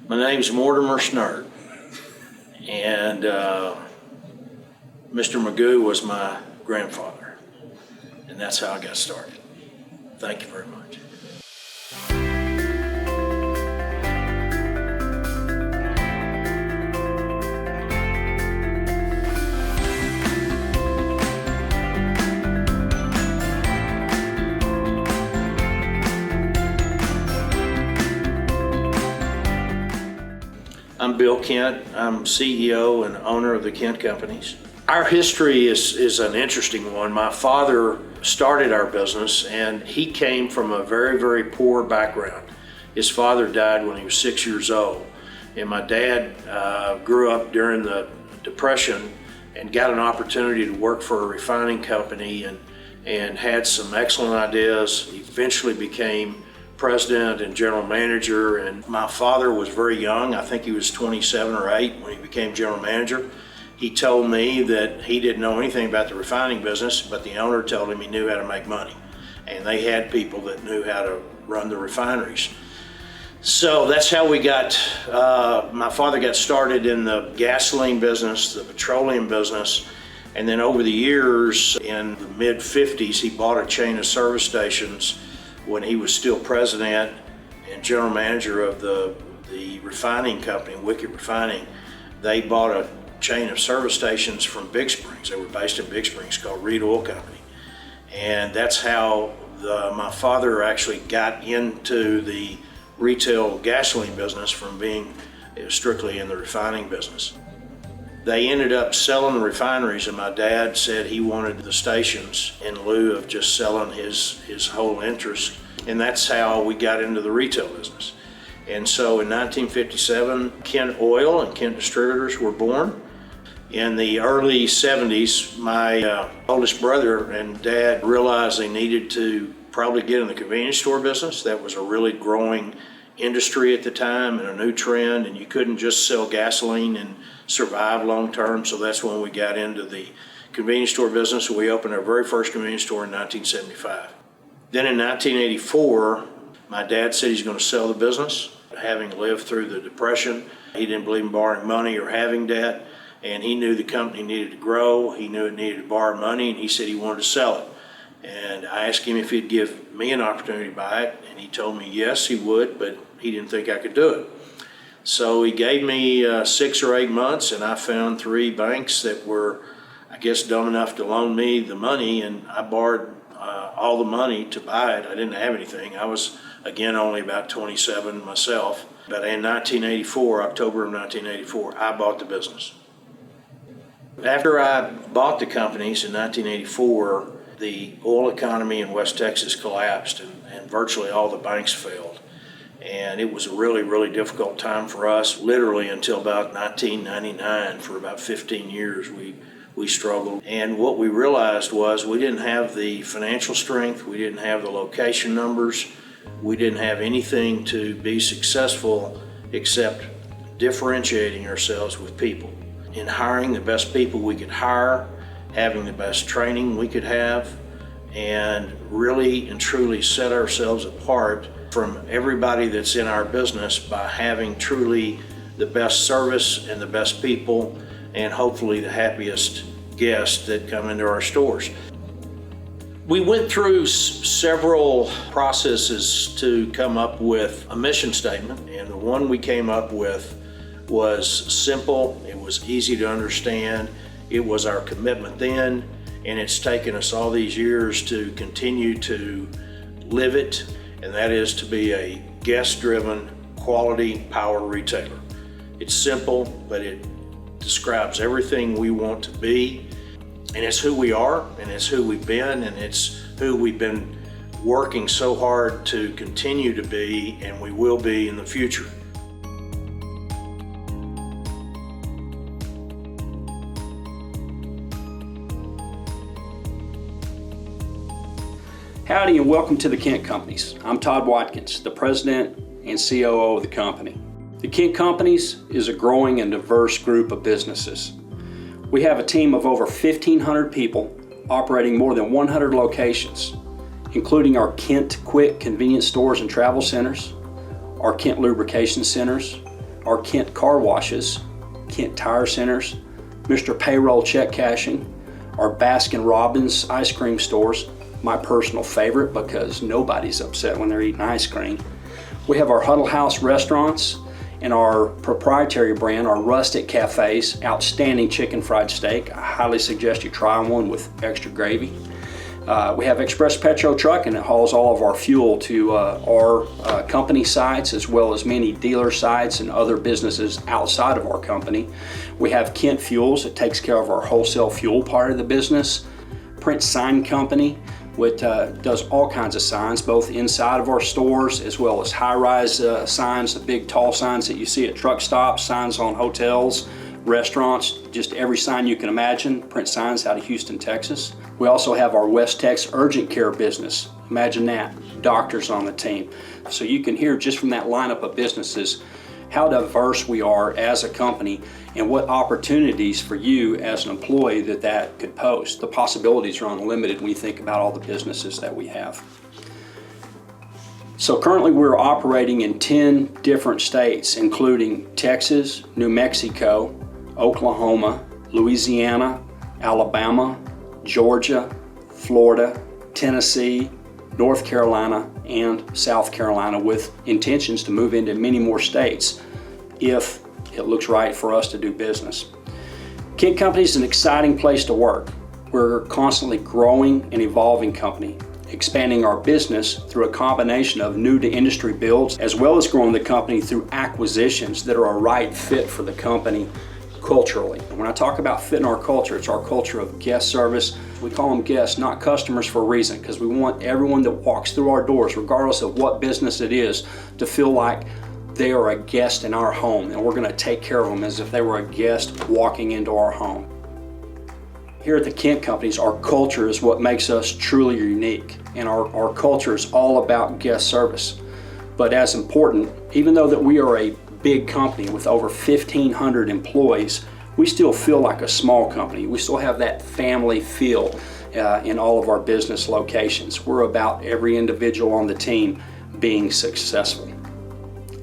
My name's Mortimer Snert, and Mr. Magoo was my grandfather, and that's how I got started. Thank you very much. I'm Bill Kent. I'm CEO and owner of the Kent Companies. Our history is an interesting one. My father started our business, and he came from a very, very poor background. His father died when he was 6 years old, and my dad grew up during the Depression and got an opportunity to work for a refining company and had some excellent ideas. He eventually became president and general manager, and my father was very young. I think he was 27 or 8 when he became general manager. He told me that he didn't know anything about the refining business, but the owner told him he knew how to make money, and they had people that knew how to run the refineries. So that's how we got, my father got started in the gasoline business, the petroleum business, and then over the years, in the mid-50s, he bought a chain of service stations when he was still president and general manager of the refining company, Wickett Refining. They bought a chain of service stations from Big Springs. They were based in Big Springs, called Reed Oil Company. And that's how my father actually got into the retail gasoline business from being strictly in the refining business. They ended up selling the refineries, and my dad said he wanted the stations in lieu of just selling his whole interest. And that's how we got into the retail business. And so in 1957, Kent Oil and Kent Distributors were born. In the early 70s, my oldest brother and dad realized they needed to probably get in the convenience store business. That was a really growing industry at the time and a new trend, and you couldn't just sell gasoline and survive long term. So that's when we got into the convenience store business. We opened our very first convenience store in 1975. Then in 1984, my dad said he's going to sell the business. Having lived through the Depression, he didn't believe in borrowing money or having debt, and he knew the company needed to grow. He knew it needed to borrow money, and he said he wanted to sell it. And I asked him if he'd give me an opportunity to buy it, and he told me yes, he would, but he didn't think I could do it. So he gave me 6 or 8 months, and I found 3 banks that were, I guess, dumb enough to loan me the money, and I borrowed all the money to buy it. I didn't have anything. I was, again, only about 27 myself. But in 1984, October of 1984, I bought the business. After I bought the companies in 1984, the oil economy in West Texas collapsed, and virtually all the banks failed. And it was a really, really difficult time for us. Literally until about 1999, for about 15 years, we struggled. And what we realized was we didn't have the financial strength, we didn't have the location numbers, we didn't have anything to be successful except differentiating ourselves with people. In hiring the best people we could hire, having the best training we could have, and really and truly set ourselves apart from everybody that's in our business by having truly the best service and the best people, and hopefully the happiest guests that come into our stores. We went through several processes to come up with a mission statement, and the one we came up with was simple, it was easy to understand, it was our commitment then, and it's taken us all these years to continue to live it, and that is to be a guest-driven, quality power retailer. It's simple, but it describes everything we want to be, and it's who we are, and it's who we've been, and it's who we've been working so hard to continue to be, and we will be in the future. Howdy and welcome to the Kent Companies. I'm Todd Watkins, the president and COO of the company. The Kent Companies is a growing and diverse group of businesses. We have a team of over 1,500 people operating more than 100 locations, including our Kent Quick convenience stores and travel centers, our Kent lubrication centers, our Kent Car Washes, Kent Tire Centers, Mr. Payroll Check Cashing, our Baskin Robbins ice cream stores, my personal favorite because nobody's upset when they're eating ice cream. We have our Huddle House restaurants and our proprietary brand, our Rustic Cafes, outstanding chicken fried steak. I highly suggest you try one with extra gravy. We have Express Petro Truck, and it hauls all of our fuel to our company sites as well as many dealer sites and other businesses outside of our company. We have Kent Fuels, it takes care of our wholesale fuel part of the business. Prince Sign Company, which does all kinds of signs, both inside of our stores as well as high-rise signs, the big tall signs that you see at truck stops, signs on hotels, restaurants, just every sign you can imagine. Prince Signs out of Houston, Texas. We also have our West Tex Urgent Care business. Imagine that, doctors on the team. So you can hear just from that lineup of businesses how diverse we are as a company and what opportunities for you as an employee that could pose. The possibilities are unlimited when you think about all the businesses that we have. So currently we're operating in 10 different states, including Texas, New Mexico, Oklahoma, Louisiana, Alabama, Georgia, Florida, Tennessee, North Carolina, and South Carolina, with intentions to move into many more states if it looks right for us to do business. Kent Company is an exciting place to work. We're a constantly growing and evolving company, expanding our business through a combination of new to industry builds, as well as growing the company through acquisitions that are a right fit for the company culturally. And when I talk about fitting our culture, it's our culture of guest service. We call them guests, not customers, for a reason, because we want everyone that walks through our doors, regardless of what business it is, to feel like they are a guest in our home, and we're going to take care of them as if they were a guest walking into our home. Here at the Kent Companies, our culture is what makes us truly unique, and our culture is all about guest service. But as important, even though that we are a big company with over 1,500 employees, we still feel like a small company. We still have that family feel in all of our business locations. We're about every individual on the team being successful.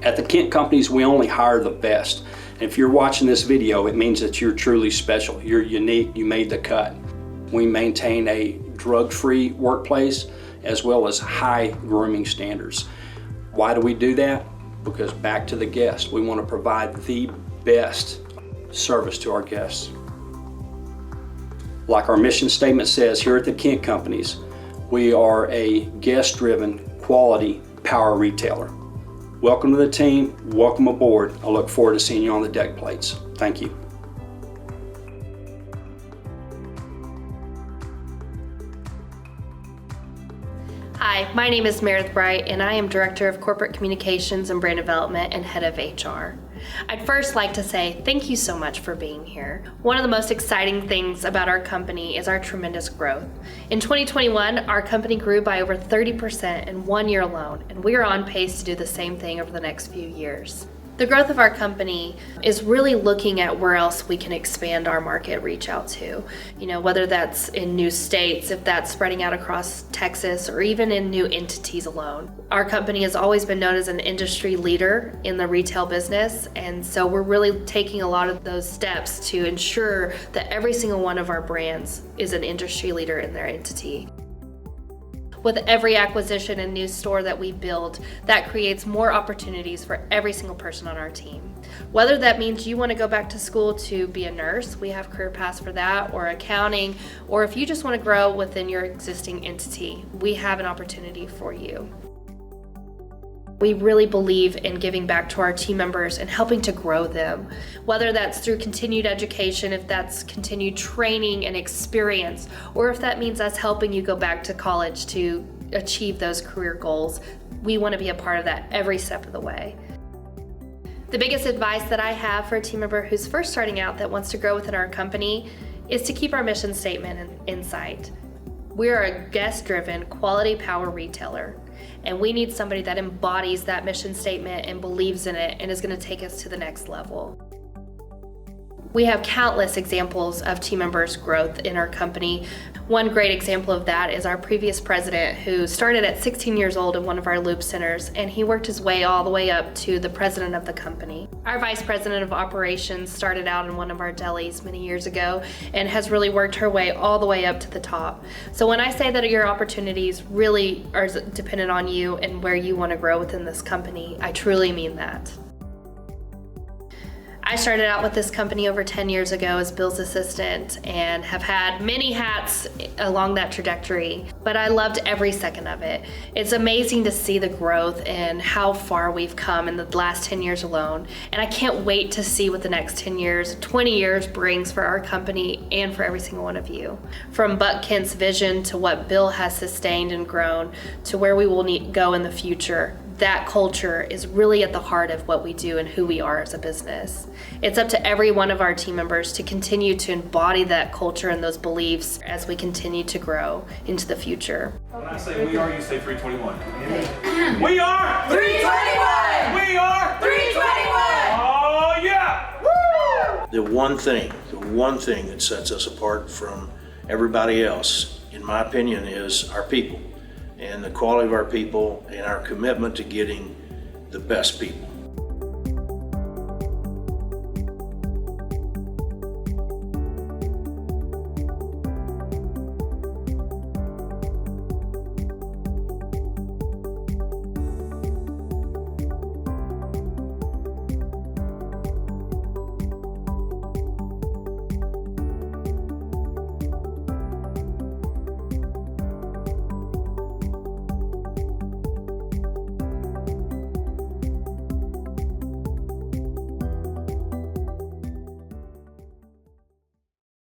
At the Kent Companies, we only hire the best. And if you're watching this video, it means that you're truly special. You're unique, you made the cut. We maintain a drug-free workplace as well as high grooming standards. Why do we do that? Because back to the guest, we want to provide the best service to our guests. Like our mission statement says here at the Kent Companies, we are a guest-driven, quality power retailer. Welcome to the team, welcome aboard. I look forward to seeing you on the deck plates. Thank you. Hi, my name is Meredith Bright, and I am Director of Corporate Communications and Brand Development and Head of HR. I'd first like to say thank you so much for being here. One of the most exciting things about our company is our tremendous growth. In 2021, our company grew by over 30% in 1 year alone, and we are on pace to do the same thing over the next few years. The growth of our company is really looking at where else we can expand our market reach out to. Whether that's in new states, if that's spreading out across Texas, or even in new entities alone. Our company has always been known as an industry leader in the retail business, and so we're really taking a lot of those steps to ensure that every single one of our brands is an industry leader in their entity. With every acquisition and new store that we build, that creates more opportunities for every single person on our team. Whether that means you want to go back to school to be a nurse, we have career paths for that, or accounting, or if you just want to grow within your existing entity, we have an opportunity for you. We really believe in giving back to our team members and helping to grow them, whether that's through continued education, if that's continued training and experience, or if that means us helping you go back to college to achieve those career goals. We want to be a part of that every step of the way. The biggest advice that I have for a team member who's first starting out that wants to grow within our company is to keep our mission statement in sight. We are a guest-driven, quality power retailer, and we need somebody that embodies that mission statement and believes in it and is going to take us to the next level. We have countless examples of team members' growth in our company. One great example of that is our previous president, who started at 16 years old in one of our Loop centers, and he worked his way all the way up to the president of the company. Our vice president of operations started out in one of our delis many years ago and has really worked her way all the way up to the top. So when I say that your opportunities really are dependent on you and where you want to grow within this company, I truly mean that. I started out with this company over 10 years ago as Bill's assistant and have had many hats along that trajectory, but I loved every second of it. It's amazing to see the growth and how far we've come in the last 10 years alone, and I can't wait to see what the next 10 years, 20 years brings for our company and for every single one of you. From Buck Kent's vision to what Bill has sustained and grown to where we will go in the future, that culture is really at the heart of what we do and who we are as a business. It's up to every one of our team members to continue to embody that culture and those beliefs as we continue to grow into the future. When I say we are, you say 321. We are 321! We are 321! Oh yeah! Woo! The one thing that sets us apart from everybody else, in my opinion, is our people and the quality of our people and our commitment to getting the best people.